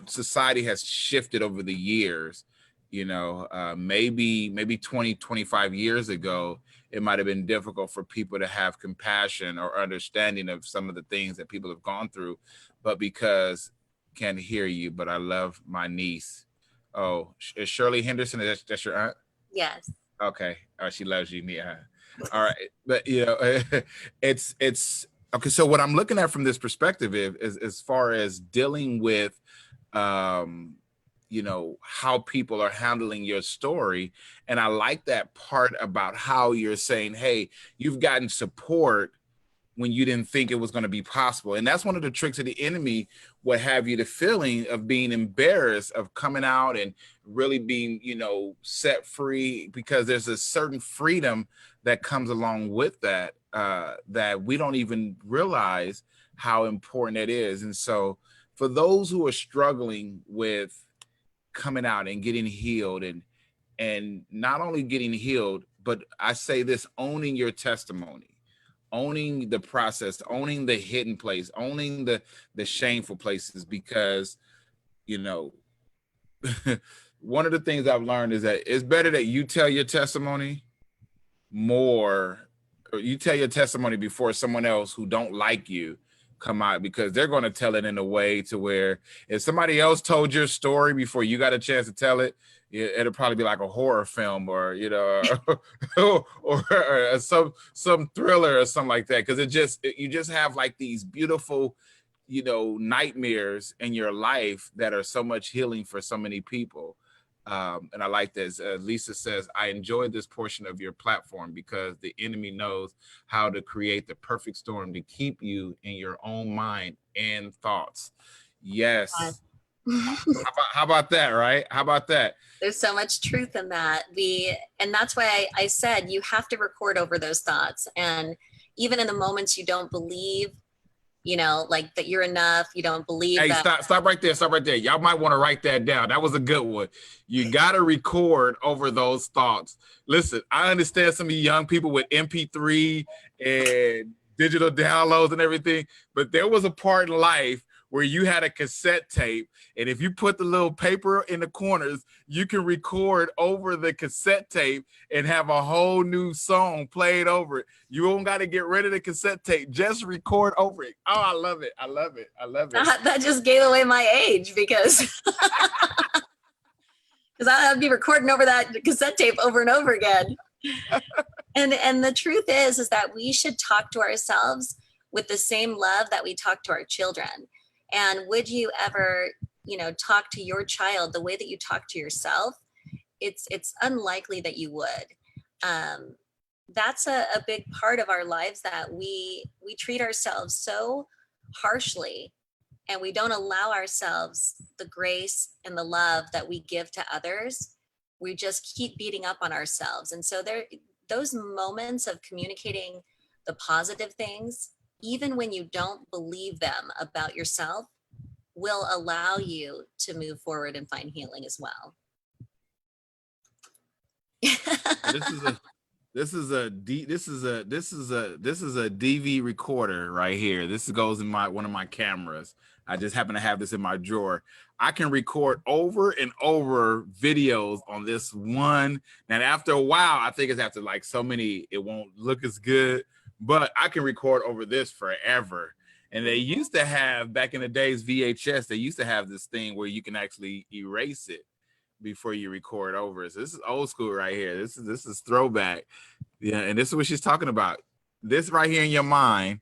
society has shifted over the years. Maybe 20, 25 years ago, it might have been difficult for people to have compassion or understanding of some of the things that people have gone through. But because can't hear you, but I love my niece. Oh, is Shirley Henderson? That's your aunt? Yes. Okay. Oh, she loves you, Nia. All right. But it's okay. So what I'm looking at from this perspective is as far as dealing with how people are handling your story. And I like that part about how you're saying, hey, you've gotten support when you didn't think it was going to be possible. And that's one of the tricks of the enemy, what have you, the feeling of being embarrassed, of coming out and really being, set free, because there's a certain freedom that comes along with that, that we don't even realize how important it is. And so for those who are struggling with coming out and getting healed, and not only getting healed, but I say this, owning your testimony, owning the process, owning the hidden place, owning the shameful places, because one of the things I've learned is that it's better that you tell your testimony more, or you tell your testimony before someone else who don't like you come out, because they're going to tell it in a way to where if somebody else told your story before you got a chance to tell it, it'll probably be like a horror film, or or some thriller or something like that, because you just have like these beautiful nightmares in your life that are so much healing for so many people. And I like this. Lisa says, I enjoyed this portion of your platform because the enemy knows how to create the perfect storm to keep you in your own mind and thoughts. Yes. How about that, right? How about that? There's so much truth in that. And that's why I said you have to record over those thoughts. And even in the moments you don't believe, like that you're enough, you don't believe Hey, that. stop right there. Y'all might want to write that down. That was a good one. You got to record over those thoughts. Listen, I understand some of you young people with MP3 and digital downloads and everything, but there was a part in life where you had a cassette tape, and if you put the little paper in the corners, you can record over the cassette tape and have a whole new song played over it. You don't got to get rid of the cassette tape, just record over it. Oh, I love it. That just gave away my age, because I'd be recording over that cassette tape over and over again. And the truth is that we should talk to ourselves with the same love that we talk to our children. And would you ever, talk to your child the way that you talk to yourself? It's unlikely that you would. That's a big part of our lives, that we treat ourselves so harshly, and we don't allow ourselves the grace and the love that we give to others. We just keep beating up on ourselves. And so those moments of communicating the positive things, even when you don't believe them about yourself, will allow you to move forward and find healing as well. This is a DV recorder right here. This goes in one of my cameras. I just happen to have this in my drawer. I can record over and over videos on this one. And after a while, I think it's after like so many, it won't look as good, but I can record over this forever. And they used to have, back in the days, VHS, they used to have this thing where you can actually erase it before you record over. So this is old school right here. This is throwback. Yeah, and this is what she's talking about. This right here in your mind,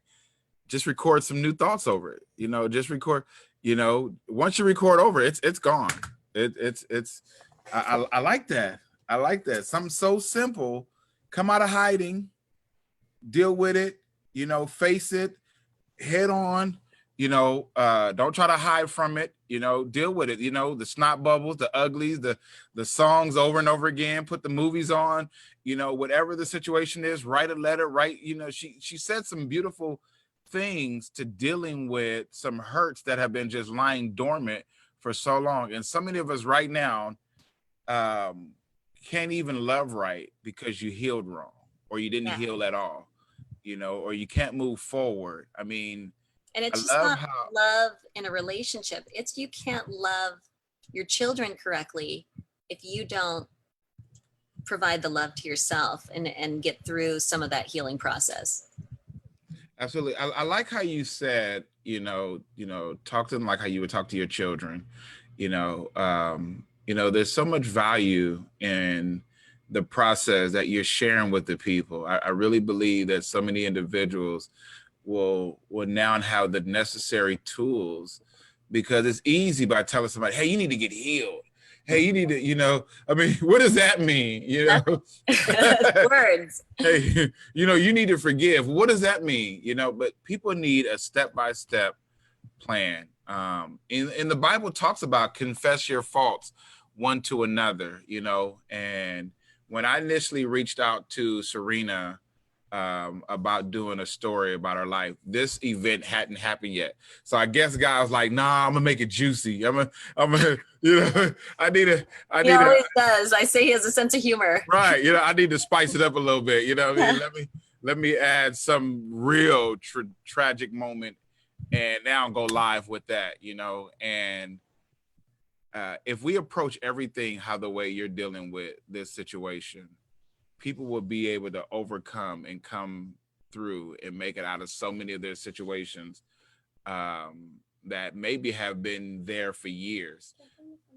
just record some new thoughts over it. You know, just record, you know, once you record over it, it's gone. I like that. I like that. Something so simple. Come out of hiding, deal with it, you know, face it, head on, you know, don't try to hide from it, you know, deal with it, you know, the snot bubbles, the uglies, the songs over and over again, put the movies on, you know, whatever the situation is, write a letter, write, you know, she said some beautiful things to dealing with some hurts that have been just lying dormant for so long. And so many of us right now can't even love right because you healed wrong, or you didn't heal at all, you know, or you can't move forward. I mean, and it's just not love in a relationship. It's you can't love your children correctly if you don't provide the love to yourself and get through some of that healing process. Absolutely. I like how you said, you know, talk to them like how you would talk to your children. You know, there's so much value in the process that you're sharing with the people. I really believe that so many individuals will now have the necessary tools, because it's easy by telling somebody, hey, you need to get healed. Hey, you need to, you know, I mean, what does that mean? You know, words. Hey, you know, you need to forgive. What does that mean? You know, but people need a step-by-step plan. In the Bible talks about confess your faults one to another, you know, and when I initially reached out to Serena about doing a story about her life, this event hadn't happened yet. So I guess God was like, nah, I'm gonna make it juicy. I'm gonna, you know, He always does. I say he has a sense of humor. Right. You know, I need to spice it up a little bit. You know what I mean? Let me add some real tragic moment, and now go live with that, you know. And if we approach everything how the way you're dealing with this situation, people will be able to overcome and come through and make it out of so many of their situations that maybe have been there for years,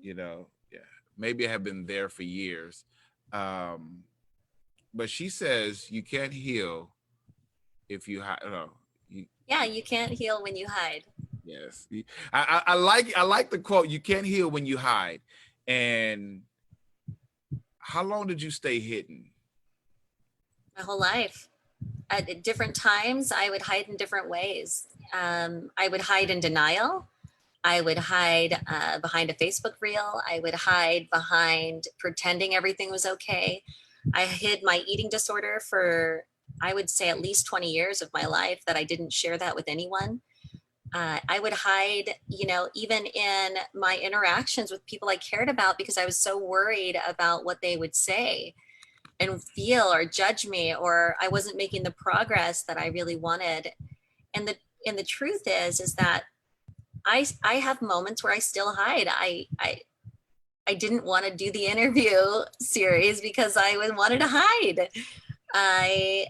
you know. Yeah, maybe have been there for years. But she says you can't heal if you hide. No, you can't heal when you hide. Yes, I like the quote. You can't heal when you hide. And how long did you stay hidden? My whole life. At different times, I would hide in different ways. I would hide in denial. I would hide behind a Facebook reel. I would hide behind pretending everything was okay. I hid my eating disorder for, I would say, at least 20 years of my life that I didn't share that with anyone. I would hide, you know, even in my interactions with people I cared about, because I was so worried about what they would say and feel or judge me, or I wasn't making the progress that I really wanted. And the truth is that I have moments where I still hide. I didn't want to do the interview series because I wanted to hide. I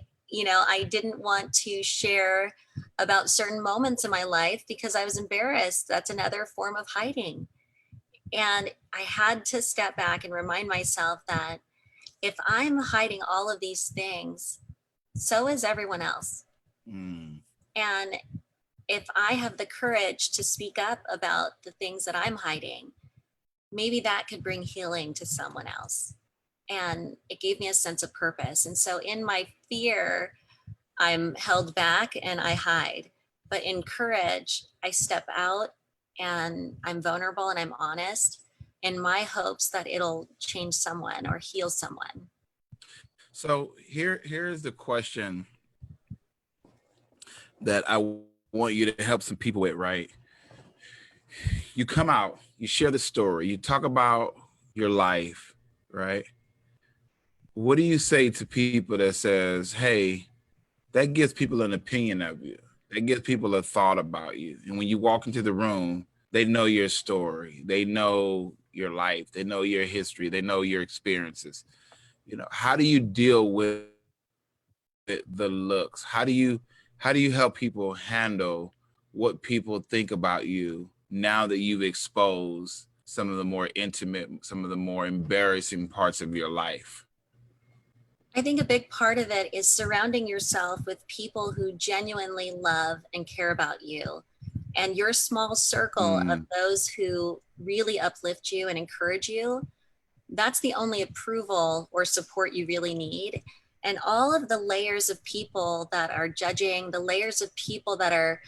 didn't want to share about certain moments in my life because I was embarrassed. That's another form of hiding. And I had to step back and remind myself that if I'm hiding all of these things, so is everyone else. And if I have the courage to speak up about the things that I'm hiding, maybe that could bring healing to someone else. And it gave me a sense of purpose. And so in my fear, I'm held back and I hide. But in courage, I step out and I'm vulnerable and I'm honest in my hopes that it'll change someone or heal someone. So here's the question that I want you to help some people with, right? You come out, you share the story, you talk about your life, right? What do you say to people that says, hey, that gives people an opinion of you, that gives people a thought about you, and when you walk into the room, they know your story, they know your life, they know your history, they know your experiences. You know, how do you deal with the looks? How do you help people handle what people think about you now that you've exposed some of the more intimate, some of the more embarrassing parts of your life? I think a big part of it is surrounding yourself with people who genuinely love and care about you. And your small circle of Mm, those who really uplift you and encourage you, that's the only approval or support you really need. And all of the layers of people that are judging, the layers of people that are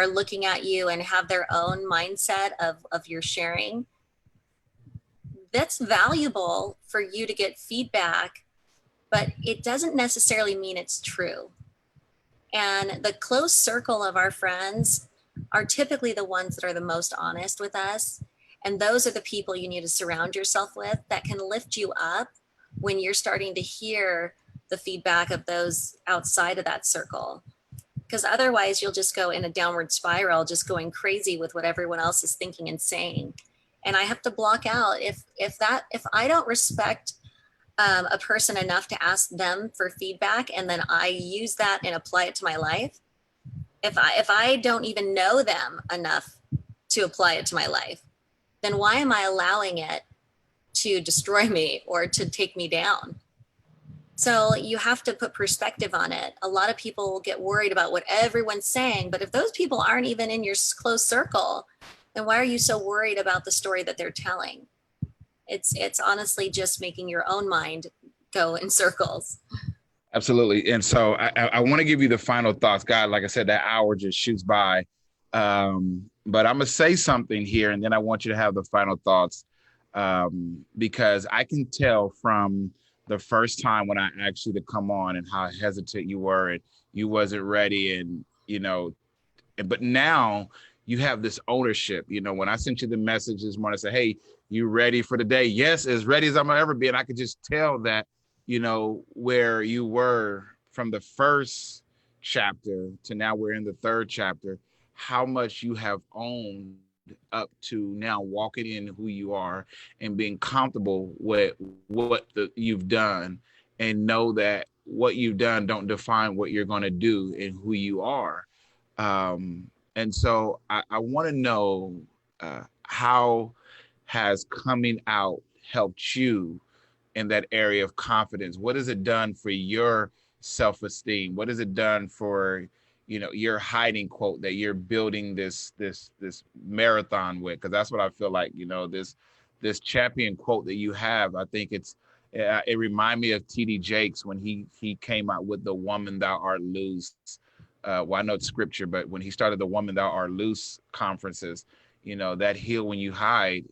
looking at you and have their own mindset of your sharing, that's valuable for you to get feedback, but it doesn't necessarily mean it's true. And the close circle of our friends are typically the ones that are the most honest with us. And those are the people you need to surround yourself with that can lift you up when you're starting to hear the feedback of those outside of that circle. Because otherwise, you'll just go in a downward spiral, just going crazy with what everyone else is thinking and saying. And I have to block out if I don't respect a person enough to ask them for feedback and then I use that and apply it to my life, if I don't even know them enough to apply it to my life, then why am I allowing it to destroy me or to take me down? So you have to put perspective on it. A lot of people get worried about what everyone's saying, but if those people aren't even in your close circle, then why are you so worried about the story that they're telling? It's honestly just making your own mind go in circles. absolutely. And so I want to give you the final thoughts. God, like I said, that hour just shoots by. But I'm going to say something here, and then I want you to have the final thoughts, because I can tell from the first time when I asked you to come on and how hesitant you were and you wasn't ready. And, but now you have this ownership. When I sent you the message this morning, I said, hey, you ready for the day? Yes, as ready as I'm gonna ever be. And I could just tell that, where you were from the first chapter to now we're in the third chapter, how much you have owned up to now walking in who you are and being comfortable with what you've done, and know that what you've done don't define what you're going to do and who you are. And so I want to know, how has coming out helped you in that area of confidence? What has it done for your self-esteem? What has it done for, your hiding quote that you're building this marathon with? Because that's what I feel like, this champion quote that you have. I think it reminded me of TD Jakes when he came out with the woman thou art loose. Well, I know it's scripture, but when he started the woman thou art loose conferences, that heal when you hide,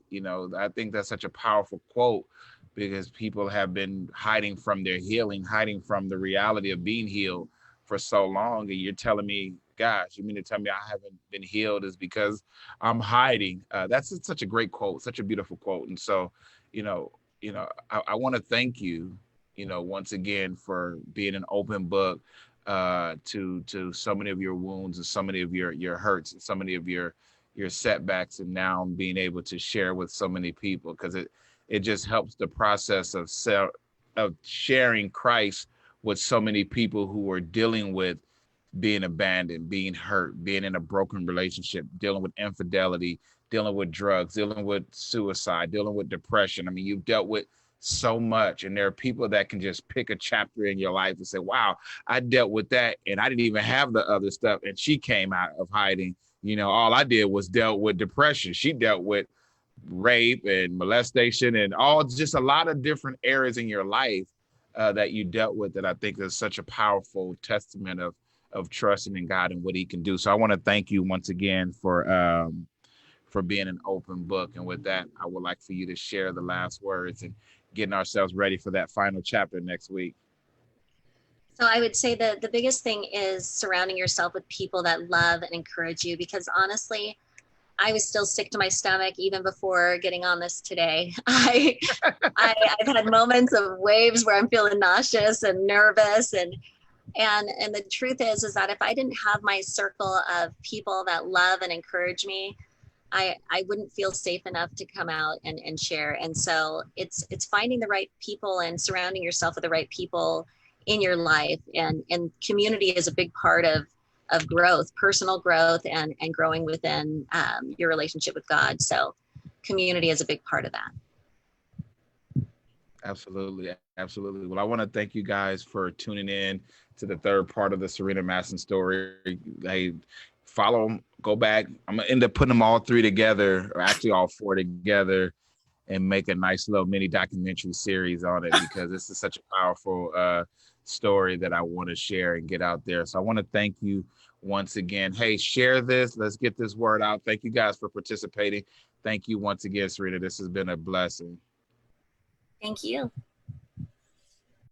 I think that's such a powerful quote, because people have been hiding from their healing, hiding from the reality of being healed for so long. And you're telling me, gosh, you mean to tell me I haven't been healed is because I'm hiding? That's such a great quote, such a beautiful quote. And so, I want to thank you, once again for being an open book, to so many of your wounds and so many of your hurts and so many of your setbacks, and now being able to share with so many people, because it just helps the process of sharing Christ with so many people who are dealing with being abandoned, being hurt, being in a broken relationship, dealing with infidelity, dealing with drugs, dealing with suicide, dealing with depression. I mean, you've dealt with so much, and there are people that can just pick a chapter in your life and say, wow, I dealt with that and I didn't even have the other stuff, and she came out of hiding. All I did was dealt with depression. She dealt with rape and molestation and all, just a lot of different areas in your life, that you dealt with, that I think is such a powerful testament of trusting in God and what he can do. So I want to thank you once again for being an open book. And with that, I would like for you to share the last words and getting ourselves ready for that final chapter next week. So I would say that the biggest thing is surrounding yourself with people that love and encourage you, because honestly, I was still sick to my stomach even before getting on this today. I've had moments of waves where I'm feeling nauseous and nervous, and the truth is that if I didn't have my circle of people that love and encourage me, I wouldn't feel safe enough to come out and share. And so it's finding the right people and surrounding yourself with the right people in your life, and community is a big part of of growth, personal growth, and growing within your relationship with God. So community is a big part of that. Absolutely. Absolutely. Well, I want to thank you guys for tuning in to the third part of the Serena Masson story. Hey, follow them, go back. I'm going to end up putting them all three together, or actually all four together, and make a nice little mini documentary series on it, because this is such a powerful story that I want to share and get out there. So I want to thank you once again. Hey, share this. Let's get this word out. Thank you guys for participating. Thank you once again, Serena. This has been a blessing. Thank you.